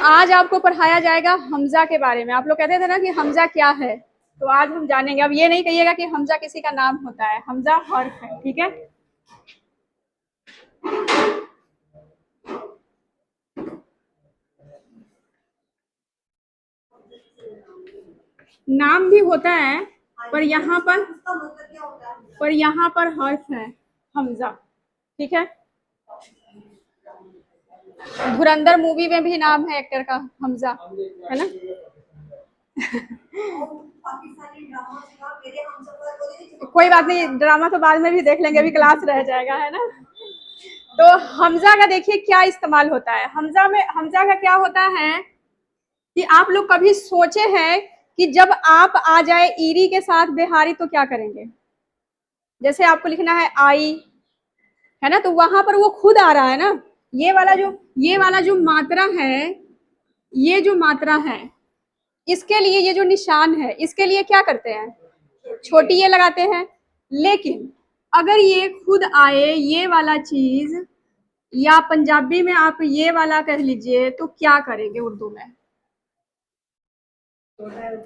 आज आपको पढ़ाया जाएगा हमजा के बारे में। आप लोग कहते थे ना कि हमजा क्या है, तो आज हम जानेंगे। अब ये नहीं कहिएगा कि हमजा किसी का नाम होता है, हमजा हर्फ है, ठीक है। नाम भी होता है, पर यहाँ पर हर्फ है हमजा, ठीक है। धुरंधर मूवी में भी नाम है एक्टर का हमजा, है ना। कोई बात नहीं, ड्रामा तो बाद में भी देख लेंगे, अभी क्लास रह जाएगा, है ना। तो हमजा का देखिए क्या इस्तेमाल होता है। हमजा का क्या होता है कि आप लोग कभी सोचे हैं कि जब आप आ जाए ईरी के साथ बिहारी तो क्या करेंगे। जैसे आपको लिखना है आई, है ना, तो वहां पर वो खुद आ रहा है ना। ये वाला जो मात्रा है, ये जो मात्रा है, इसके लिए ये जो निशान है, इसके लिए क्या करते हैं, छोटी ये लगाते हैं। लेकिन अगर ये खुद आए ये वाला चीज, या पंजाबी में आप ये वाला कह लीजिए, तो क्या करेंगे उर्दू में।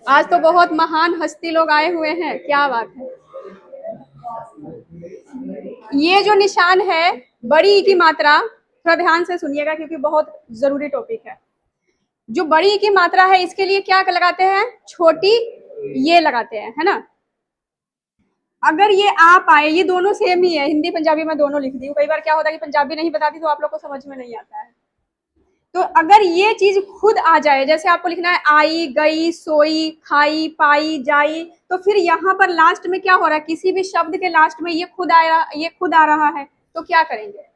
आज तो बहुत महान हस्ती लोग आए हुए हैं, क्या बात है। ये जो निशान है, बड़ी ई की मात्रा, थोड़ा ध्यान से सुनिएगा क्योंकि बहुत जरूरी टॉपिक है। जो बड़ी ई की मात्रा है, इसके लिए क्या लगाते हैं, छोटी ये लगाते हैं, है ना। अगर ये आप आए, ये दोनों सेम ही है, हिंदी पंजाबी में दोनों लिख दी। कई बार क्या होता है कि पंजाबी नहीं बताती तो आप लोग को समझ में नहीं आता है। तो अगर ये चीज खुद आ जाए, जैसे आपको लिखना है आई, गई, सोई, खाई, पाई, जाई, तो फिर यहाँ पर लास्ट में क्या हो रहा है, किसी भी शब्द के लास्ट में ये खुद आ रहा है, तो क्या करेंगे।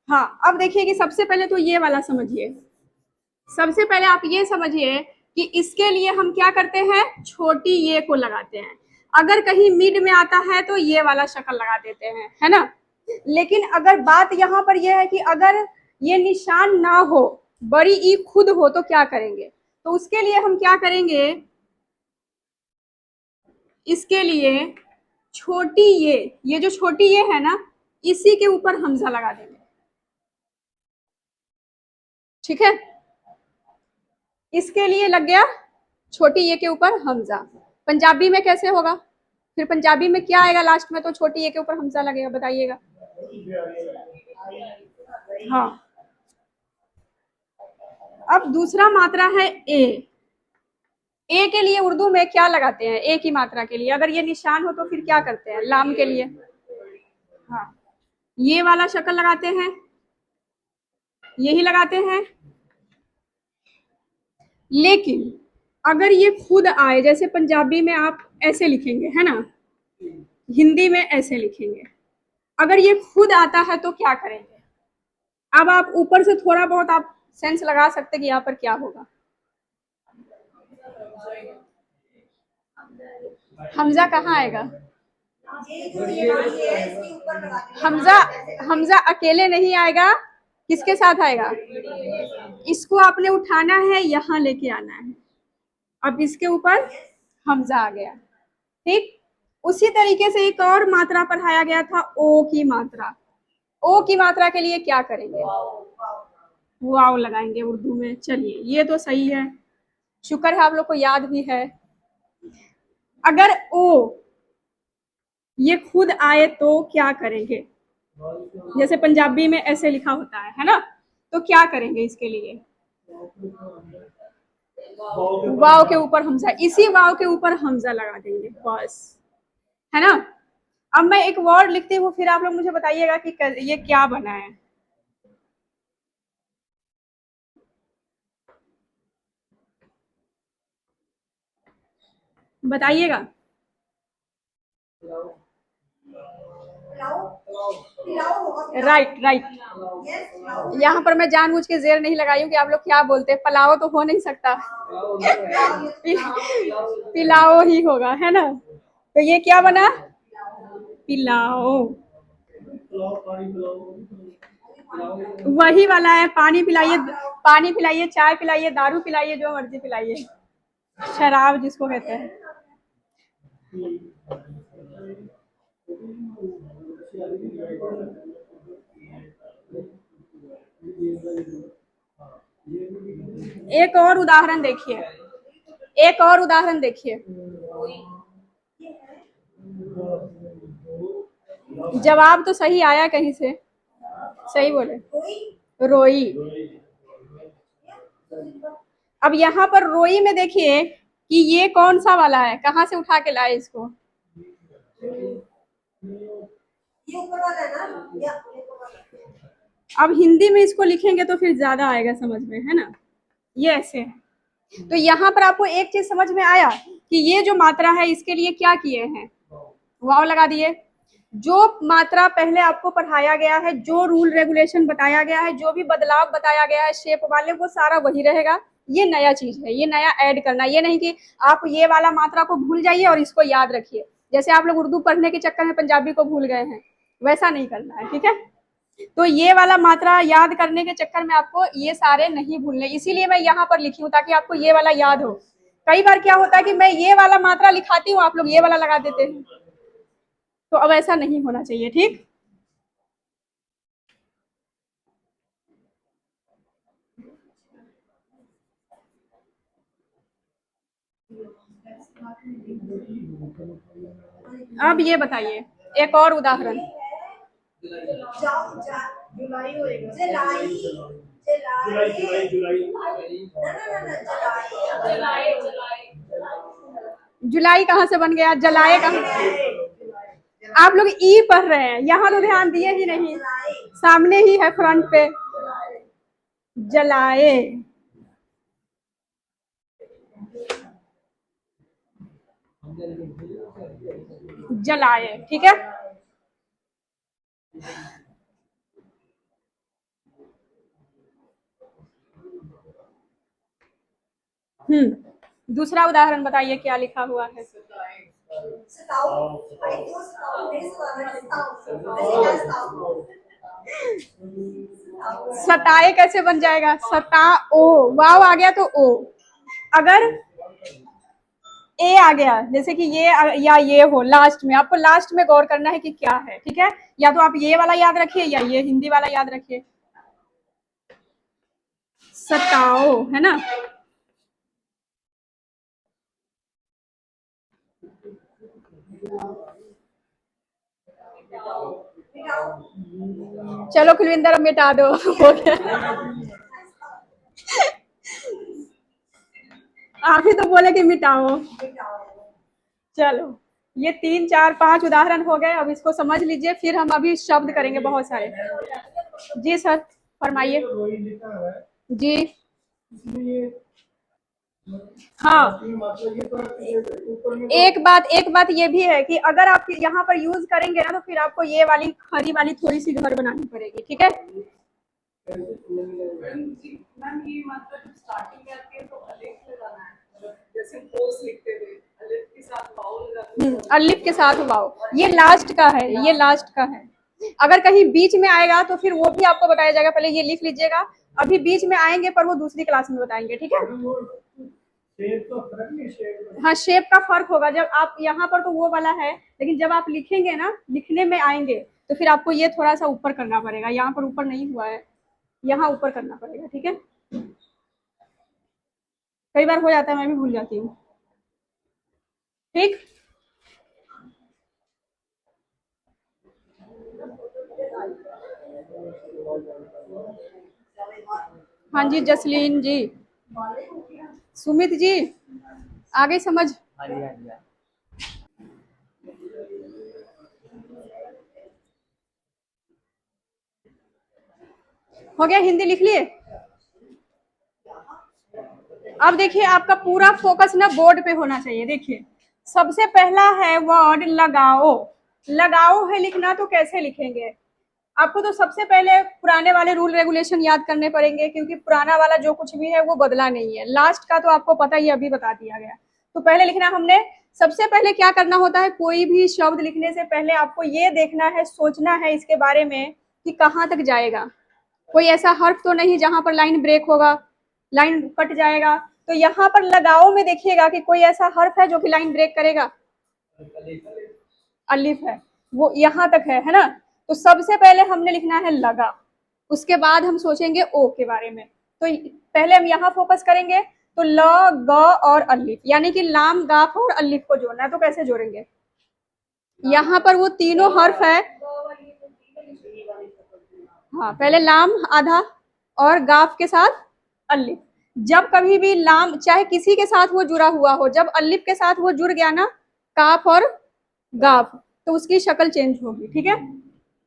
हाँ, अब देखिए कि सबसे पहले तो ये वाला समझिए। सबसे पहले आप ये समझिए कि इसके लिए हम क्या करते हैं, छोटी ये को लगाते हैं। अगर कहीं मिड में आता है तो ये वाला शक्ल लगा देते हैं, है ना। लेकिन अगर बात यहाँ पर यह है कि अगर ये निशान ना हो, बड़ी ई खुद हो, तो क्या करेंगे। तो उसके लिए हम क्या करेंगे, इसके लिए छोटी ये जो छोटी ये है ना, इसी के ऊपर हमजा लगा देंगे, ठीक है। इसके लिए लग गया छोटी ये के ऊपर हमजा। पंजाबी में कैसे होगा, फिर पंजाबी में क्या आएगा लास्ट में, तो छोटी ये के ऊपर हमजा लगेगा, बताइएगा। हाँ, अब दूसरा मात्रा है ए के लिए उर्दू में क्या लगाते हैं, ए की मात्रा के लिए अगर ये निशान हो तो फिर क्या करते हैं, लाम के लिए। हाँ, ये वाला शक्ल लगाते हैं, यही लगाते हैं। लेकिन अगर ये खुद आए, जैसे पंजाबी में आप ऐसे लिखेंगे, है ना, हिंदी में ऐसे लिखेंगे, अगर ये खुद आता है तो क्या करेंगे। अब आप ऊपर से थोड़ा बहुत आप सेंस लगा सकते कि यहाँ पर क्या होगा। हमजा कहाँ आएगा, हमजा हमजा अकेले नहीं आएगा, किसके साथ आएगा, इसको आपने उठाना है, यहाँ लेके आना है। अब इसके ऊपर हमजा आ गया, ठीक। उसी तरीके से एक और मात्रा पढ़ाया गया था, ओ की मात्रा। ओ की मात्रा के लिए क्या करेंगे, वाव लगाएंगे उर्दू में। चलिए, ये तो सही है, शुक्र है आप लोग को याद भी है। अगर ओ ये खुद आए तो क्या करेंगे, जैसे पंजाबी में ऐसे लिखा होता है ना, तो क्या करेंगे इसके लिए, वाव के ऊपर हमजा, इसी वाव के ऊपर हमजा लगा देंगे बस, है ना। अब मैं एक वर्ड लिखती हूँ, फिर आप लोग मुझे बताइएगा कि ये क्या बना है। बताइएगा। राइट राइट, यहाँ पर मैं जानबूझ के जेर नहीं लगाई हूँ कि आप लोग क्या बोलते हैं, पलाओ तो हो नहीं सकता, पिलाओ ही होगा, है ना। तो ये क्या बना, पिलाओ, वही वाला है। पानी पिलाइए, पानी पिलाइए, चाय पिलाइए, दारू पिलाइए, जो मर्जी पिलाइए, शराब जिसको कहते हैं। एक और उदाहरण देखिए, एक और उदाहरण देखिए। जवाब तो सही आया कहीं से, सही बोले, रोई। अब यहाँ पर रोई में देखिए कि ये कौन सा वाला है, कहाँ से उठा के लाए इसको। अब हिंदी में इसको लिखेंगे तो फिर ज्यादा आएगा समझ में, है ना। ये ऐसे है। तो यहाँ पर आपको एक चीज समझ में आया कि ये जो मात्रा है इसके लिए क्या किए हैं, वाव लगा दिए। जो मात्रा पहले आपको पढ़ाया गया है, जो रूल रेगुलेशन बताया गया है, जो भी बदलाव बताया गया है शेप वाले, वो सारा वही रहेगा। ये नया चीज है, ये नया ऐड करना। ये नहीं कि आप ये वाला मात्रा को भूल जाइए और इसको याद रखिए, जैसे आप लोग उर्दू पढ़ने के चक्कर में पंजाबी को भूल गए हैं, वैसा नहीं करना है, ठीक है। तो ये वाला मात्रा याद करने के चक्कर में आपको ये सारे नहीं भूलने, इसीलिए मैं यहाँ पर लिखी हूँ ताकि आपको ये वाला याद हो। कई बार क्या होता है कि मैं ये वाला मात्रा लिखाती हूँ, आप लोग ये वाला लगा देते हैं, तो अब ऐसा नहीं होना चाहिए, ठीक। अब ये बताइए एक और उदाहरण। जुलाई कहाँ से बन गया, जलाए कहाँ। आप लोग ई पढ़ रहे हैं, यहाँ तो ध्यान दिए ही नहीं, सामने ही है फ्रंट पे, जलाए। जलाए, ठीक है। दूसरा उदाहरण बताइए क्या लिखा हुआ है। सताए कैसे बन जाएगा, सता ओ, वाव आ गया तो ओ। अगर ए आ गया, जैसे कि ये या ये हो लास्ट में, आपको लास्ट में गौर करना है कि क्या है, ठीक है। या तो आप ये वाला याद रखिए या ये हिंदी वाला याद रखिए, सताओ, है ना। चलो कुलविंदर अब मिटा दो, हो गया। आप ही तो बोले कि मिटाओ। चलो ये 3 4 5 उदाहरण हो गए, अब इसको समझ लीजिए, फिर हम अभी शब्द करेंगे बहुत सारे। जी सर फरमाइए। जी हाँ, एक बात ये भी है कि अगर आप यहाँ पर यूज करेंगे ना तो फिर आपको ये वाली खरी वाली थोड़ी सी घर बनानी पड़ेगी, ठीक है। अलिफ के साथ वाओ, ये लास्ट का है, ये लास्ट का है। अगर कहीं बीच में आएगा तो फिर वो भी आपको बताया जाएगा, पहले ये लिख लीजिएगा। अभी बीच में आएंगे पर वो दूसरी क्लास में बताएंगे, ठीक है। हाँ शेप का फर्क होगा, जब आप यहाँ पर तो वो वाला है, लेकिन जब आप लिखेंगे ना, लिखने में आएंगे तो फिर आपको ये थोड़ा सा ऊपर करना पड़ेगा, यहाँ पर ऊपर नहीं हुआ है, यहाँ ऊपर करना पड़ेगा, ठीक है। कई बार हो जाता है, मैं भी भूल जाती हूँ, ठीक। हाँ जी जसलीन जी, सुमित जी, आगे समझ। हो गया, हिंदी लिख लिए। अब देखिए आपका पूरा फोकस ना बोर्ड पे होना चाहिए। देखिए सबसे पहला है वर्ड लगाओ, लगाओ है लिखना, तो कैसे लिखेंगे। आपको तो सबसे पहले पुराने वाले रूल रेगुलेशन याद करने पड़ेंगे, क्योंकि पुराना वाला जो कुछ भी है वो बदला नहीं है। लास्ट का तो आपको पता ही, अभी बता दिया गया। तो पहले लिखना हमने, सबसे पहले क्या करना होता है, कोई भी शब्द लिखने से पहले आपको ये देखना है, सोचना है इसके बारे में कि कहाँ तक जाएगा। कोई ऐसा हर्फ तो नहीं जहां पर लाइन ब्रेक होगा, लाइन कट जाएगा। तो यहाँ पर लगाओ में देखिएगा कि कोई ऐसा हर्फ है जो कि लाइन ब्रेक करेगा, अलिफ है, वो यहाँ तक है ना। तो सबसे पहले हमने लिखना है लगा, उसके बाद हम सोचेंगे ओ के बारे में। तो पहले हम यहाँ फोकस करेंगे। तो ल, ग और अलिफ, यानी कि लाम, गाफ और अलिफ को जोड़ना है। तो कैसे जोड़ेंगे? यहाँ पर वो तीनों हर्फ है। हाँ, पहले लाम आधा और गाफ के साथ अलिफ। जब कभी भी लाम चाहे किसी के साथ वो जुड़ा हुआ हो, जब अलिफ के साथ वो जुड़ गया ना, काफ और गाफ, तो उसकी शक्ल चेंज होगी। ठीक है,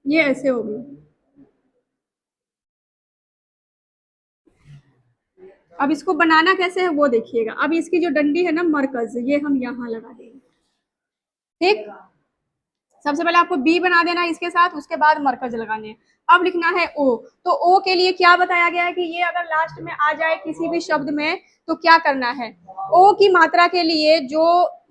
ये ऐसे होगी। अब इसको बनाना कैसे है वो देखिएगा। अब इसकी जो डंडी है ना मरकज, ये हम यहाँ लगा देंगे। ठीक, सबसे पहले आपको बी बना देना है इसके साथ, उसके बाद मरकज लगाने। अब लिखना है ओ। तो ओ के लिए क्या बताया गया है कि ये अगर लास्ट में आ जाए किसी भी शब्द में तो क्या करना है? ओ की मात्रा के लिए जो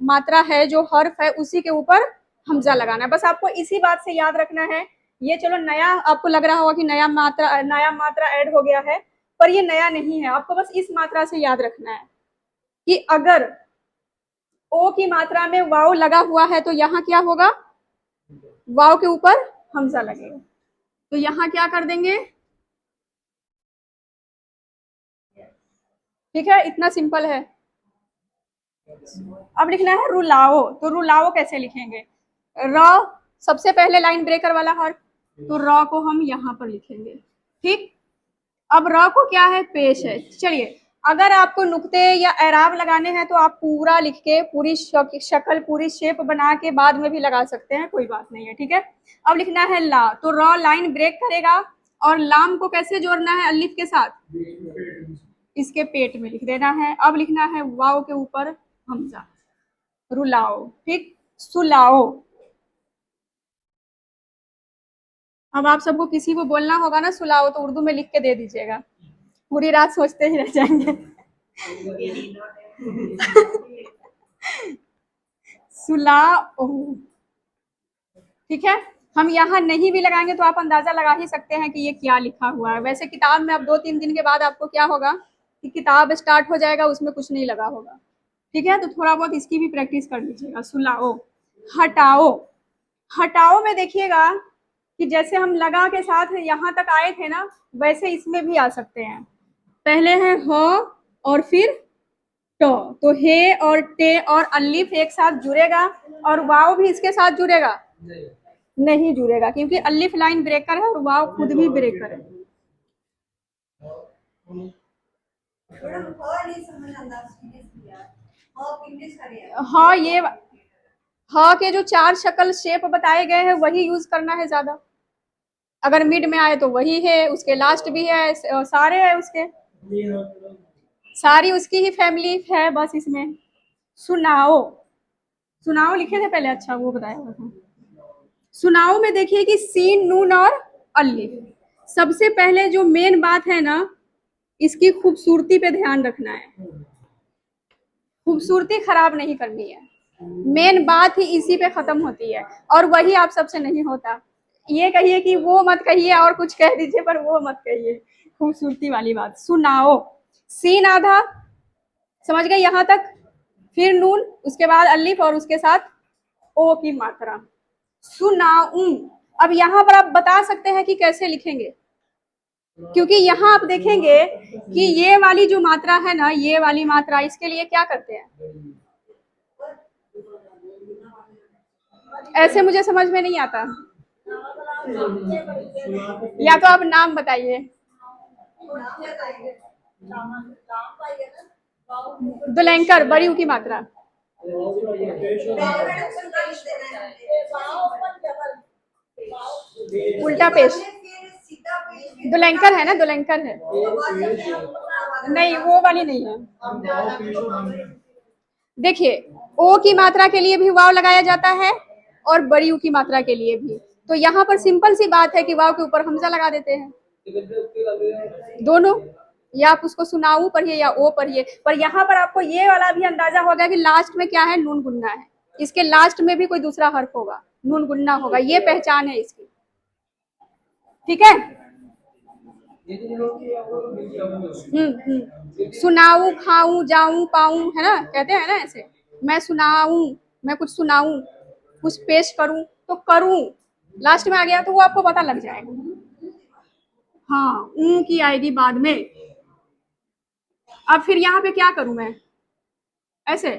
मात्रा है, जो हर्फ है, उसी के ऊपर हमजा लगाना है। बस आपको इसी बात से याद रखना है। ये चलो नया आपको लग रहा होगा कि नया मात्रा ऐड हो गया है, पर ये नया नहीं है। आपको बस इस मात्रा से याद रखना है कि अगर ओ की मात्रा में वाव लगा हुआ है तो यहाँ क्या होगा? वाव के ऊपर हमजा लगेगा। तो यहाँ क्या कर देंगे? ठीक है, इतना सिंपल है। अब लिखना है रुलाओ। तो रुलाओ कैसे लिखेंगे? र सबसे पहले लाइन ब्रेकर वाला हर्फ, तो र को हम यहाँ पर लिखेंगे। ठीक, अब र को क्या है? पेश है। चलिए, अगर आपको नुक्ते या एराब लगाने हैं तो आप पूरा लिख के पूरी शक्ल, पूरी शेप बना के बाद में भी लगा सकते हैं, कोई बात नहीं है। ठीक है, अब लिखना है ला। तो र लाइन ब्रेक करेगा और लाम को कैसे जोड़ना है? अलिफ के साथ, इसके पेट में लिख देना है। अब लिखना है वाव के ऊपर हमजा, रुलाओ। ठीक, सुलाओ। अब आप सबको किसी को बोलना होगा ना सुलाओ, तो उर्दू में लिख के दे दीजिएगा, पूरी रात सोचते ही रह जाएंगे। सुलाओ। ठीक है, हम यहाँ नहीं भी लगाएंगे तो आप अंदाजा लगा ही सकते हैं कि ये क्या लिखा हुआ है। वैसे किताब में अब 2-3 दिन के बाद आपको क्या होगा कि किताब स्टार्ट हो जाएगा, उसमें कुछ नहीं लगा होगा। ठीक है, तो थोड़ा बहुत इसकी भी प्रैक्टिस कर लीजिएगा। सुलाओ। हटाओ। हटाओ में देखिएगा कि जैसे हम लगा के साथ यहाँ तक आए थे ना, वैसे इसमें भी आ सकते हैं। पहले है ह और फिर ट, तो हे और टे और अलिफ एक साथ जुड़ेगा, और वाव भी इसके साथ जुड़ेगा? नहीं जुड़ेगा, क्योंकि अलिफ लाइन ब्रेकर है और वाव खुद भी ब्रेकर है। हाँ, ये हाँ के जो 4 शक्ल शेप बताए गए हैं वही यूज करना है ज्यादा। अगर मिड में आए तो वही है, उसके लास्ट भी है, सारे है उसके, सारी उसकी ही फैमिली है बस इसमें। सुनाओ। सुनाओ लिखे थे पहले? अच्छा, वो बताया हुआ था। सुनाओ में देखिए कि सीन, नून और अलिफ। सबसे पहले जो मेन बात है ना, इसकी खूबसूरती पे ध्यान रखना है। खूबसूरती खराब नहीं करनी है, मेन बात ही इसी पे खत्म होती है, और वही आप सबसे नहीं होता। ये कहिए कि वो मत कहिए और कुछ कह दीजिए, पर वो मत कहिए, खूबसूरती वाली बात। सुनाओ, सीन आधा, समझ गए यहाँ तक? फिर नून, उसके बाद अलिफ और उसके साथ ओ की मात्रा। सुनाऊं। अब यहाँ पर आप बता सकते हैं कि कैसे लिखेंगे, क्योंकि यहाँ आप देखेंगे कि ये वाली जो मात्रा है ना, ये वाली मात्रा, इसके लिए क्या करते हैं? ऐसे मुझे समझ में नहीं आता, या तो आप नाम बताइए। दुलैंकर, बड़ी की मात्रा। उल्टा पेश, दुलैंकर है ना, दुलैंकर है। नहीं, वो वाली नहीं है। देखिए, ओ की मात्रा के लिए भी वाव लगाया जाता है और बड़ी ऊ की मात्रा के लिए भी। तो यहाँ पर सिंपल सी बात है कि वाव के ऊपर हमजा लगा देते हैं, दोनों। या आप उसको सुनाऊ पढ़िए या ओ पढ़िए, पर यहाँ पर आपको ये वाला भी अंदाजा होगा कि लास्ट में क्या है? नून गुन्ना है। इसके लास्ट में भी कोई दूसरा हर्फ होगा, नून गुन्ना होगा, ये पहचान है इसकी। ठीक है, सुनाऊ, खाऊं, जाऊं, पाऊं, है ना, कहते हैं ना ऐसे। मैं सुनाऊं, मैं कुछ सुनाऊं, कुछ पेश करूं, तो करूं लास्ट में आ गया तो वो आपको पता लग जाएगा। हाँ, ऊ की आएगी बाद में। अब फिर यहाँ पे क्या करूं मैं, ऐसे।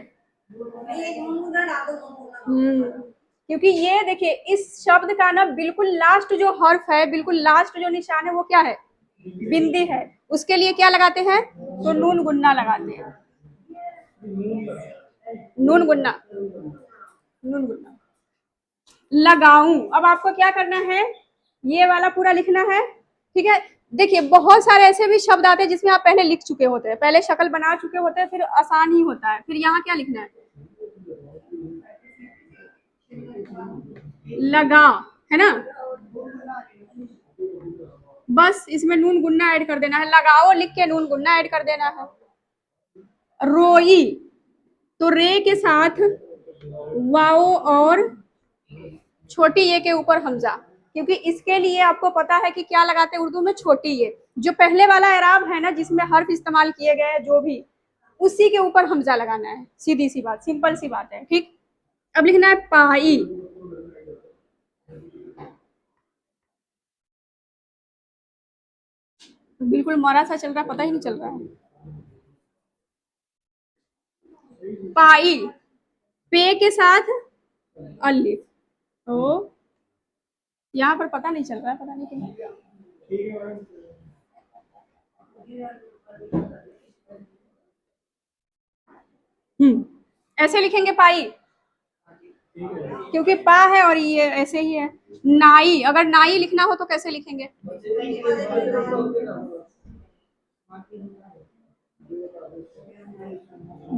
क्योंकि ये देखिए इस शब्द का ना बिल्कुल लास्ट जो हर्फ है, बिल्कुल लास्ट जो निशान है वो क्या है, बिंदी है। उसके लिए क्या लगाते हैं, तो नून गुन्ना लगाते हैं, नून गुन्ना, नून गुन्ना लगाऊं। अब आपको क्या करना है, ये वाला पूरा लिखना है, ठीक है। देखिए बहुत सारे ऐसे भी शब्द आते हैं जिसमें आप पहले लिख चुके होते हैं, पहले शक्ल बना चुके होते हैं, फिर आसान ही होता है। फिर यहाँ क्या लिखना है, लगा, है ना। बस इसमें नून गुन्ना ऐड कर देना है, लगाओ लिख के नून गुन्ना ऐड कर देना है। रोई, तो रे के साथ वाओ और छोटी ये के ऊपर हमजा, क्योंकि इसके लिए आपको पता है कि क्या लगाते हैं उर्दू में, छोटी ये। जो पहले वाला एराब है ना जिसमें हर्फ इस्तेमाल किए गए हैं जो भी, उसी के ऊपर हमजा लगाना है, सीधी सी बात, सिंपल सी बात है, ठीक। अब लिखना है पाई, बिल्कुल मरा सा चल रहा है, पता ही नहीं चल रहा है। पाई, पे के साथ अलिफ, तो यहाँ पर पता नहीं चल रहा है, पता नहीं क्यों। ऐसे लिखेंगे पाई, क्योंकि पा है और ये ऐसे ही है। नाई, अगर नाई लिखना हो तो कैसे लिखेंगे,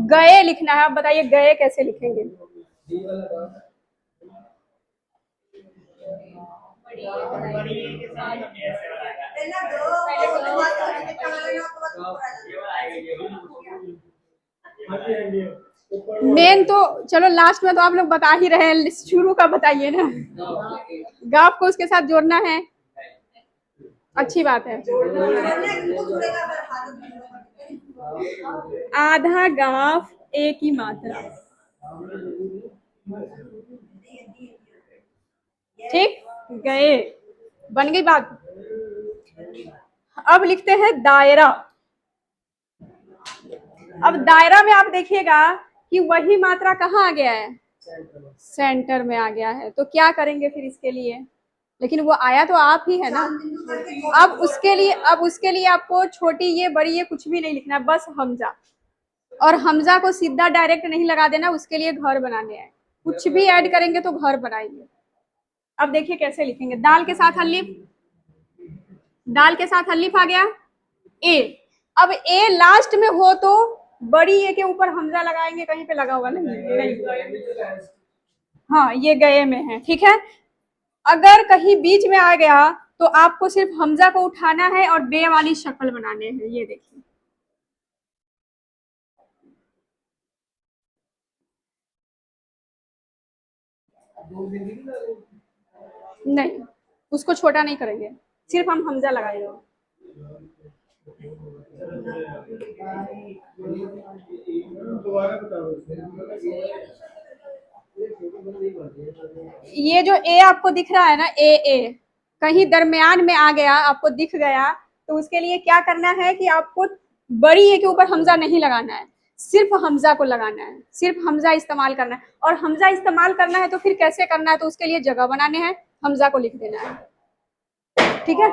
गए लिखना है। आप बताइए गए कैसे लिखेंगे, मेन तो चलो लास्ट में तो आप लोग बता ही रहे हैं, शुरू का बताइए ना। गाफ को उसके साथ जोड़ना है, अच्छी बात है। आधा गाफ एक ही मात्रा, ठीक, गए, बन गई बात। अब लिखते हैं दायरा। अब दायरा में आप देखिएगा कि वही मात्रा कहाँ आ गया है, सेंटर में आ गया है। तो क्या करेंगे फिर इसके लिए, लेकिन वो आया तो आप ही है ना। अब उसके लिए आपको छोटी ये बड़ी ये कुछ भी नहीं लिखना है, बस हमजा। और हमजा को सीधा डायरेक्ट नहीं लगा देना, उसके लिए घर बनाने हैं, कुछ भी ऐड करेंगे तो घर बनाएंगे। अब देखिए कैसे लिखेंगे, दाल के साथ अलिफ, दाल के साथ अलिफ आ गया, ए। अब ए लास्ट में हो तो बड़ी ए के ऊपर हमजा लगाएंगे, कहीं पे लगा हुआ नहीं। हाँ ये गए में है, ठीक है। अगर कहीं बीच में आ गया तो आपको सिर्फ हमजा को उठाना है और बे वाली शक्ल बनाने हैं, ये देखिए। नहीं, उसको छोटा नहीं करेंगे, सिर्फ हम हमजा लगाएंगे। ये जो ए आपको दिख रहा है ना, ए ए कहीं दरमियान में आ गया, आपको दिख गया, तो उसके लिए क्या करना है कि आपको बड़ी ए के ऊपर हमजा नहीं लगाना है, सिर्फ हमजा को लगाना है, सिर्फ हमजा इस्तेमाल करना है। और हमजा इस्तेमाल करना है तो फिर कैसे करना है, तो उसके लिए जगह बनाने हैं, हमजा को लिख देना है, ठीक है।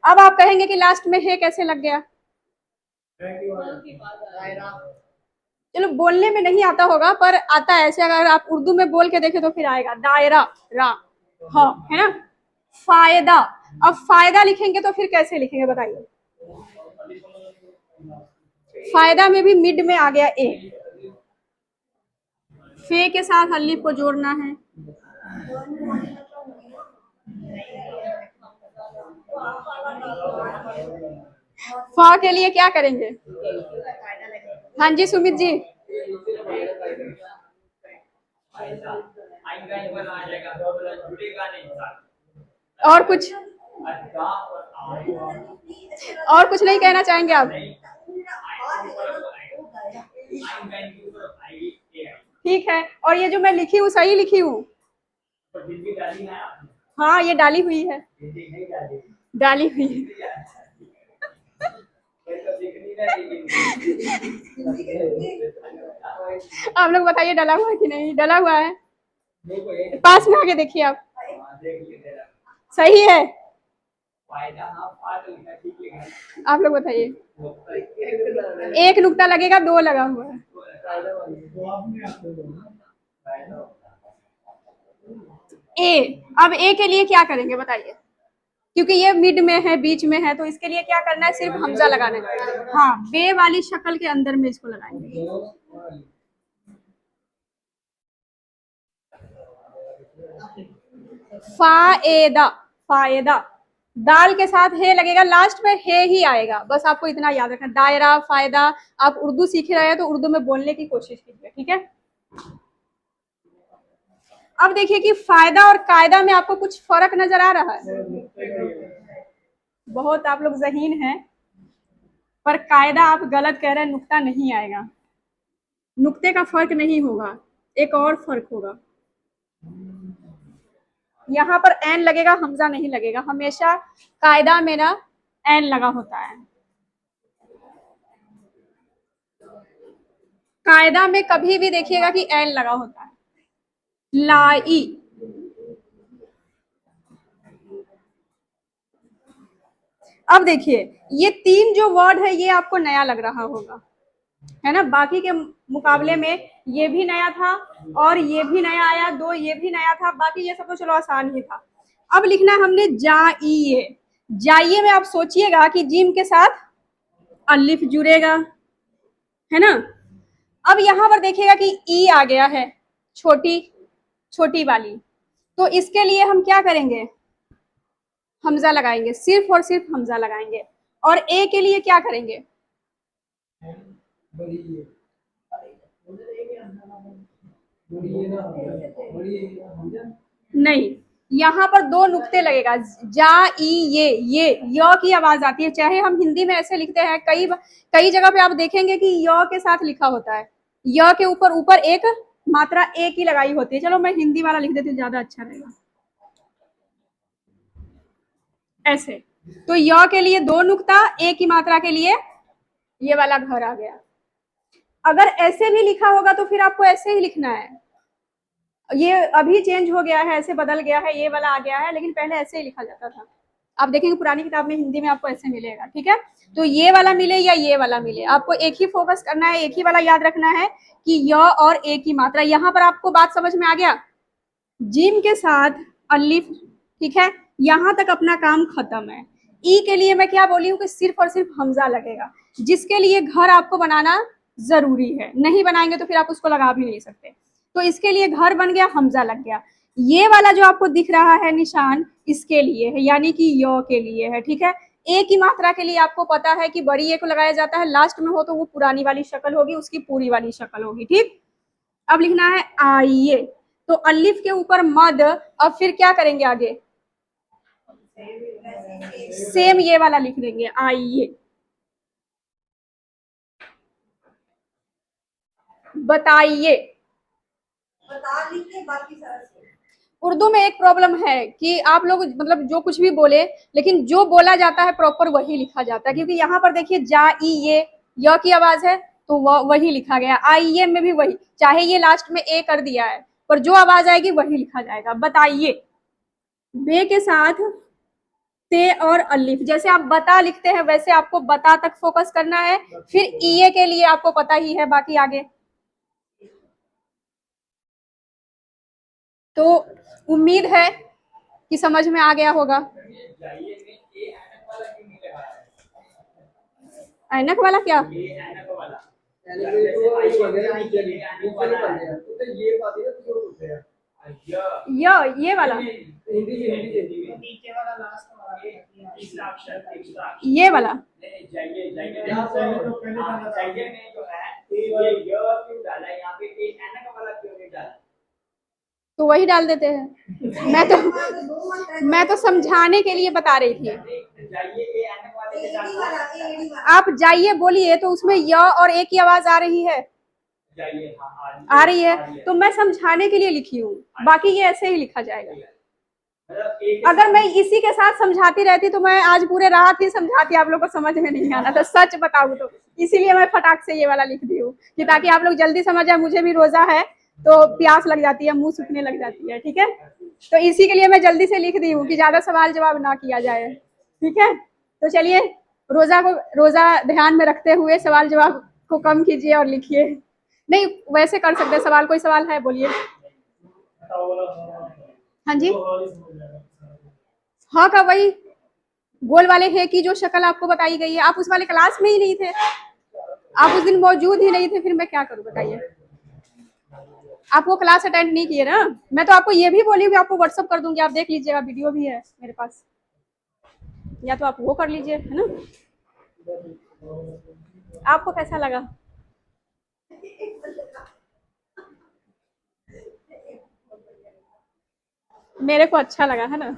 अब आप कहेंगे कि लास्ट में है कैसे लग गया, चलो बोलने में नहीं आता होगा पर आता है ऐसे, अगर आप उर्दू में बोल के देखे तो फिर आएगा, दायरा, रा, हाँ है ना। फायदा, अब फायदा लिखेंगे तो फिर कैसे लिखेंगे बताइए, फायदा में भी मिड में आ गया ए, फे के साथ अलिफ को जोड़ना है, फा के लिए क्या करेंगे, हाँ जी सुमित जी। और कुछ, और कुछ नहीं कहना चाहेंगे आप, ठीक है। और ये जो मैं लिखी हूँ सही लिखी हूँ, हाँ ये डाली हुई है, डाली हुई है। आप लोग बताइए डला हुआ है कि नहीं, डला हुआ है? पास में आके देखिए आप। सही है। आप लोग बताइए। एक नुक्ता लगेगा, दो लगा हुआ है। ए, अब ए के लिए क्या करेंगे बताइए, क्योंकि ये मिड में है, बीच में है, तो इसके लिए क्या करना है, सिर्फ हमजा लगाना है। हाँ, बे वाली शक्ल के अंदर में इसको लगाएंगे। फायदा, फायदा, दाल के साथ हे लगेगा, लास्ट में हे ही आएगा, बस आपको इतना याद रखना। दायरा, फायदा। आप उर्दू सीख रहे हैं तो उर्दू में बोलने की कोशिश कीजिए, ठीक है। अब देखिए कि फायदा और कायदा में आपको कुछ फर्क नजर आ रहा है? बहुत आप लोग ज़हीन हैं, पर कायदा आप गलत कह रहे हैं, नुक्ता नहीं आएगा, नुक्ते का फर्क नहीं होगा, एक और फर्क होगा। यहाँ पर एन लगेगा, हमजा नहीं लगेगा, हमेशा कायदा में ना एन लगा होता है। कायदा में कभी भी देखिएगा कि एन लगा होता है। लाई, अब देखिए ये तीन जो वर्ड है ये आपको नया लग रहा होगा, है ना, बाकी के मुकाबले में ये भी नया था और ये भी नया आया, दो ये भी नया था, बाकी ये सब तो चलो आसान ही था। अब लिखना है हमने जाइए। जाइए में आप सोचिएगा कि जीम के साथ अलिफ जुड़ेगा, है ना। अब यहाँ पर देखिएगा कि ई आ गया है, छोटी छोटी वाली, तो इसके लिए हम क्या करेंगे, हमजा लगाएंगे, सिर्फ और सिर्फ हमजा लगाएंगे। और ए के लिए क्या करेंगे, नहीं, यहाँ पर दो नुक्ते लगेगा, जा ई ये य की आवाज आती है, चाहे हम हिंदी में ऐसे लिखते हैं, कई कई जगह पे आप देखेंगे कि य के साथ लिखा होता है, य के ऊपर ऊपर एक मात्रा ए की लगाई होती है। चलो मैं हिंदी वाला लिख देती हूँ, ज्यादा अच्छा रहेगा, ऐसे। तो य के लिए दो नुक्ता, ए की मात्रा के लिए ये वाला घर आ गया। अगर ऐसे भी लिखा होगा तो फिर आपको ऐसे ही लिखना है, ये अभी चेंज हो गया है, ऐसे बदल गया है, ये वाला आ गया है, लेकिन पहले ऐसे ही लिखा जाता था। आप देखेंगे पुरानी किताब में हिंदी में आपको ऐसे मिलेगा, ठीक है। तो ये वाला मिले या ये वाला मिले, आपको एक ही फोकस करना है, एक ही वाला याद रखना है कि य और ए की मात्रा। यहाँ पर आपको बात समझ में आ गया, जिम के साथ अलिफ, ठीक है, यहाँ तक अपना काम खत्म है। ई के लिए मैं क्या बोली हूँ कि सिर्फ और सिर्फ हमजा लगेगा, जिसके लिए घर आपको बनाना जरूरी है, नहीं बनाएंगे तो फिर आप उसको लगा भी नहीं सकते। तो इसके लिए घर बन गया, हमजा लग गया। ये वाला जो आपको दिख रहा है निशान, इसके लिए है, यानी कि य के लिए है, ठीक है। ए की मात्रा के लिए आपको पता है कि बड़ी ए को लगाया जाता है, लास्ट में हो तो वो पुरानी वाली शक्ल होगी, उसकी पूरी वाली शक्ल होगी, ठीक। अब लिखना है आइए, तो अलिफ के ऊपर मद, अब फिर क्या करेंगे आगे, सेम ये वाला लिख देंगे, आइए। बताइए, बता लिखिए, बाकी सारा उर्दू में एक प्रॉब्लम है कि आप लोग मतलब जो कुछ भी बोले, लेकिन जो बोला जाता है प्रॉपर वही लिखा जाता है, क्योंकि यहाँ पर देखिए जा ई ये य की आवाज है, तो वही लिखा गया, आई ये में भी वही, चाहे ये लास्ट में ए कर दिया है, पर जो आवाज आएगी वही लिखा जाएगा। बताइए, बे के साथ ते और अलिफ, जैसे आप बता लिखते हैं वैसे आपको बता तक फोकस करना है, फिर ईए के लिए आपको पता ही है बाकी आगे। तो उम्मीद है कि समझ में आ गया होगा। ऐनक वाला क्या, ये वाला, ये वाला, तो वही डाल देते हैं। मैं तो समझाने के लिए बता रही थी। आप जाइए बोलिए तो उसमें य और ए की आवाज आ रही है, आ रही है, तो मैं समझाने के लिए लिखी हूँ, बाकी ये ऐसे ही लिखा जाएगा। अगर मैं इसी के साथ समझाती रहती तो मैं आज पूरे रात ही समझाती, आप लोग को समझ में नहीं आना था, सच बताऊं तो। इसीलिए मैं फटाक से ये वाला लिख दी हूँ कि ताकि आप लोग जल्दी समझ जाए। मुझे भी रोजा है तो प्यास लग जाती है, मुंह सूखने लग जाती है, ठीक है। तो इसी के लिए मैं जल्दी से लिख दी हूँ कि ज्यादा सवाल जवाब ना किया जाए, ठीक है। तो चलिए, रोजा ध्यान में रखते हुए सवाल जवाब को कम कीजिए और लिखिए। नहीं, वैसे कर सकते हैं सवाल। कोई सवाल है, बोलिए। हाँ जी, हाँ का वही गोल वाले है की जो शक्ल आपको बताई गई है। आप उस वाले क्लास में ही नहीं थे, आप उस दिन मौजूद ही नहीं थे, फिर मैं क्या करूं बताइए। आप वो क्लास अटेंड नहीं किए ना। मैं तो आपको ये भी बोली हुई, आपको व्हाट्सअप कर दूंगी, आप देख लीजिएगा, वीडियो भी है मेरे पास, या तो आप वो कर लीजिए, है ना। आपको कैसा लगा? मेरे को अच्छा लगा, है ना।